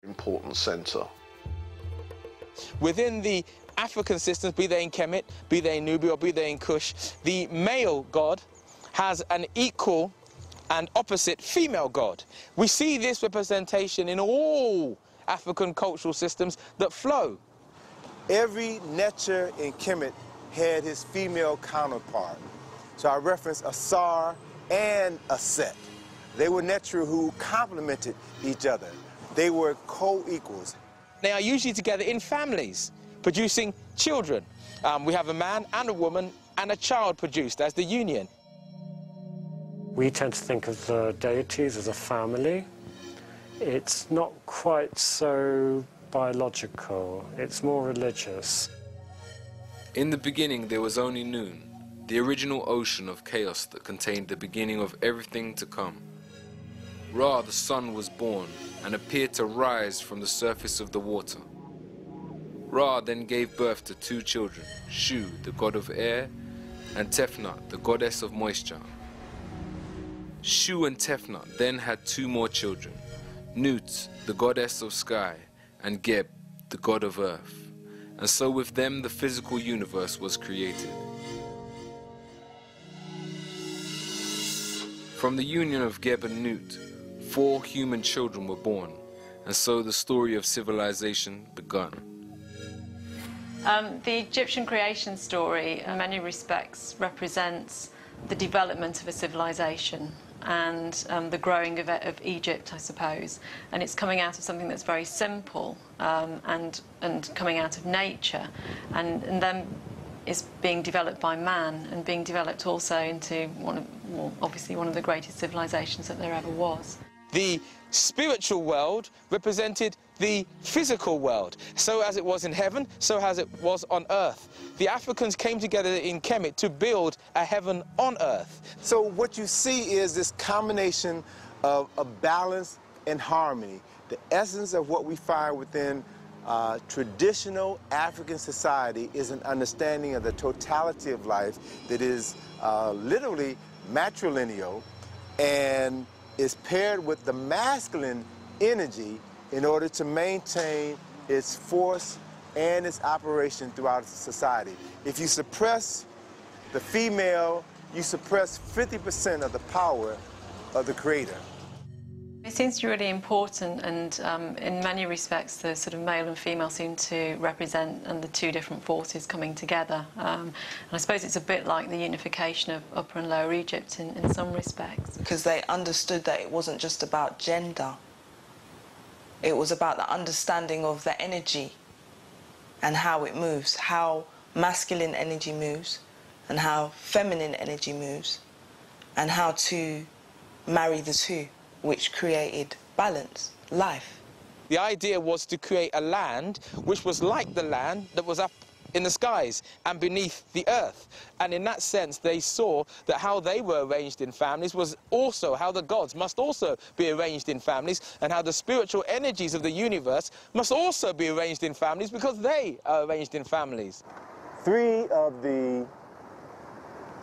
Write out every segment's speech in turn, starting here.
Important center. Within the African systems, be they in Kemet, be they in Nubia, or be they in Kush, the male god has an equal and opposite female god. We see this representation in all African cultural systems that flow. Every Netcher in Kemet had his female counterpart. So I reference Asar and Aset. They were Netcher who complemented each other. They were co-equals. They are usually together in families, producing children. We have a man and a woman and a child produced as the union. We tend to think of the deities as a family. It's not quite so biological, it's more religious. In the beginning there was only noon, the original ocean of chaos that contained the beginning of everything to come. Ra, the sun, was born and appeared to rise from the surface of the water. Ra then gave birth to two children, Shu, the god of air, and Tefnut, the goddess of moisture. Shu and Tefnut then had two more children, Nut, the goddess of sky, and Geb, the god of earth. And so with them the physical universe was created. From the union of Geb and Nut, 4 human children were born, and so the story of civilization begun. The Egyptian creation story, in many respects, represents the development of a civilization and the growing of Egypt, I suppose. And it's coming out of something that's very simple and coming out of nature, and then is being developed by man and being developed also into obviously one of the greatest civilizations that there ever was. The spiritual world represented the physical world. So as it was in heaven, so as it was on earth. The Africans came together in Kemet to build a heaven on earth. So what you see is this combination of balance and harmony. The essence of what we find within traditional African society is an understanding of the totality of life that is literally matrilineal and is paired with the masculine energy in order to maintain its force and its operation throughout society. If you suppress the female, you suppress 50% of the power of the creator. It seems to be really important, and in many respects the sort of male and female seem to represent the two different forces coming together. And I suppose it's a bit like the unification of Upper and Lower Egypt in some respects. Because they understood that it wasn't just about gender. It was about the understanding of the energy and how it moves, how masculine energy moves and how feminine energy moves, and how to marry the two, which created balance, life. The idea was to create a land which was like the land that was up in the skies and beneath the earth. And in that sense, they saw that how they were arranged in families was also how the gods must also be arranged in families, and how the spiritual energies of the universe must also be arranged in families because they are arranged in families. 3 of the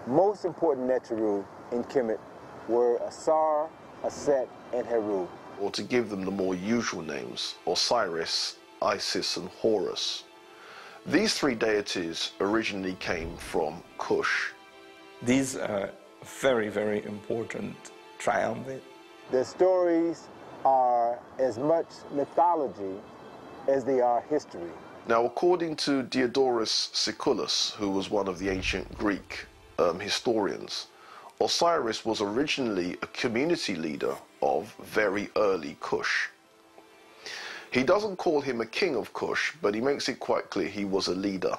most important Neteru in Kemet were Asar, Aset, and Heru. Or to give them the more usual names, Osiris, Isis, and Horus. These 3 deities originally came from Kush. These are very, very important triumvirate. Their stories are as much mythology as they are history. Now, according to Diodorus Siculus, who was one of the ancient Greek historians, Osiris was originally a community leader of very early Kush. He doesn't call him a king of Kush, but he makes it quite clear he was a leader.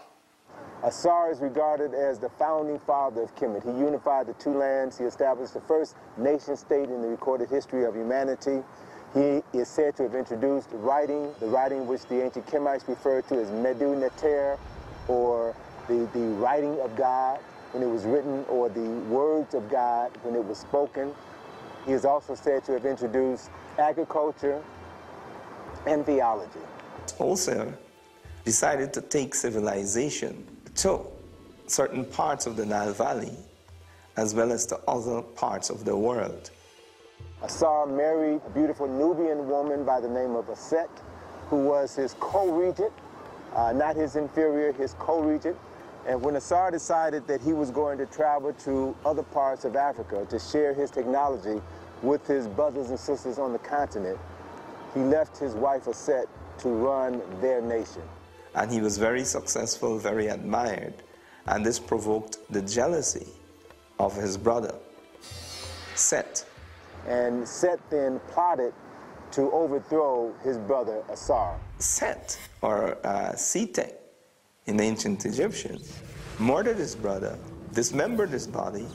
Asar is regarded as the founding father of Kemet. He unified the 2 lands. He established the first nation-state in the recorded history of humanity. He is said to have introduced writing, the writing which the ancient Kemites referred to as Medu Neter, or the writing of God when it was written, or the words of God when it was spoken. He is also said to have introduced agriculture and theology. Also decided to take civilization to certain parts of the Nile Valley as well as to other parts of the world. Asar married a beautiful Nubian woman by the name of Aset, who was his co-regent, not his inferior, his co-regent. And when Asar decided that he was going to travel to other parts of Africa to share his technology with his brothers and sisters on the continent, he left his wife Aset to run their nation. And he was very successful, very admired, and this provoked the jealousy of his brother, Set. And Set then plotted to overthrow his brother Asar. Set, or Sete, in ancient Egyptian, murdered his brother, dismembered his body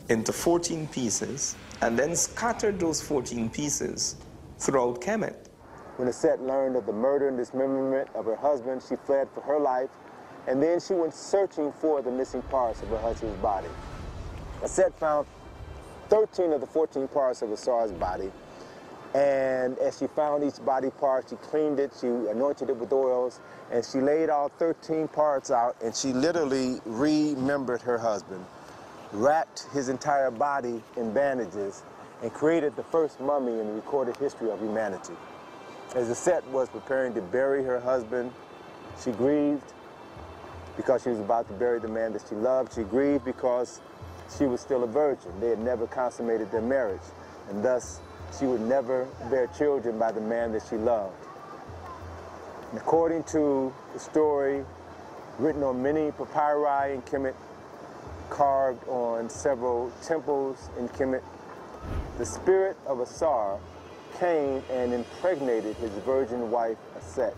into 14 pieces, and then scattered those 14 pieces throughout Kemet. When Aset learned of the murder and dismemberment of her husband, she fled for her life, and then she went searching for the missing parts of her husband's body. Aset found 13 of the 14 parts of Asar's body, and as she found each body part, she cleaned it, she anointed it with oils, and she laid all 13 parts out, and she literally remembered her husband, wrapped his entire body in bandages, and created the first mummy in the recorded history of humanity. As Aset was preparing to bury her husband, she grieved because she was about to bury the man that she loved. She grieved because she was still a virgin. They had never consummated their marriage, and thus she would never bear children by the man that she loved. And according to the story written on many papyri in Kemet, carved on several temples in Kemet, the spirit of Asar came and impregnated his virgin wife Aset.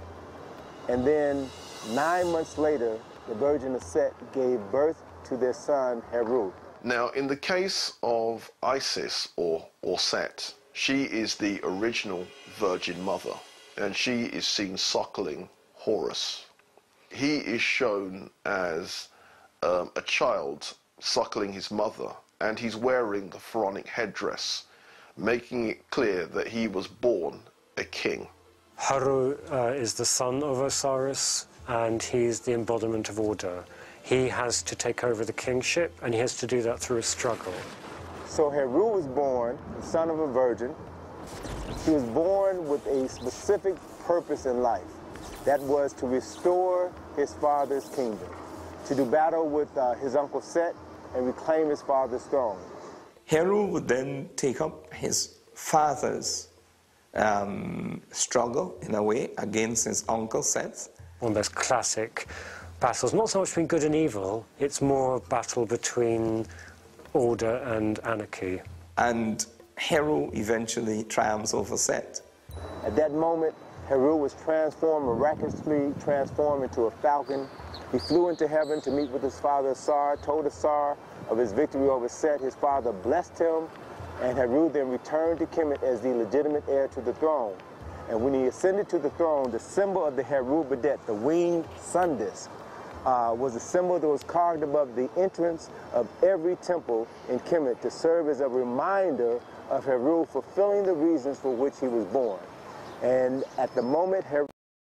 And then 9 months later, the virgin Aset gave birth to their son Heru. Now, in the case of Isis or Set, she is the original Virgin Mother, and she is seen suckling Horus. He is shown as a child suckling his mother, and he's wearing the pharaonic headdress, making it clear that he was born a king. Haru is the son of Osiris, and he's the embodiment of order. He has to take over the kingship, and he has to do that through a struggle. So Heru was born, the son of a virgin. He was born with a specific purpose in life. That was to restore his father's kingdom, to do battle with his uncle Set and reclaim his father's throne. Heru would then take up his father's struggle, in a way, against his uncle Set. One of those classic battles, not so much between good and evil, it's more a battle between order and anarchy. And Heru eventually triumphs over Set. At that moment, Heru was transformed, miraculously transformed into a falcon. He flew into heaven to meet with his father Asar, told Asar of his victory over Set. His father blessed him, and Heru then returned to Kemet as the legitimate heir to the throne. And when he ascended to the throne, the symbol of the Heru Badet, the winged sun disk, was a symbol that was carved above the entrance of every temple in Kemet to serve as a reminder of Heru fulfilling the reasons for which he was born. And at the moment Heru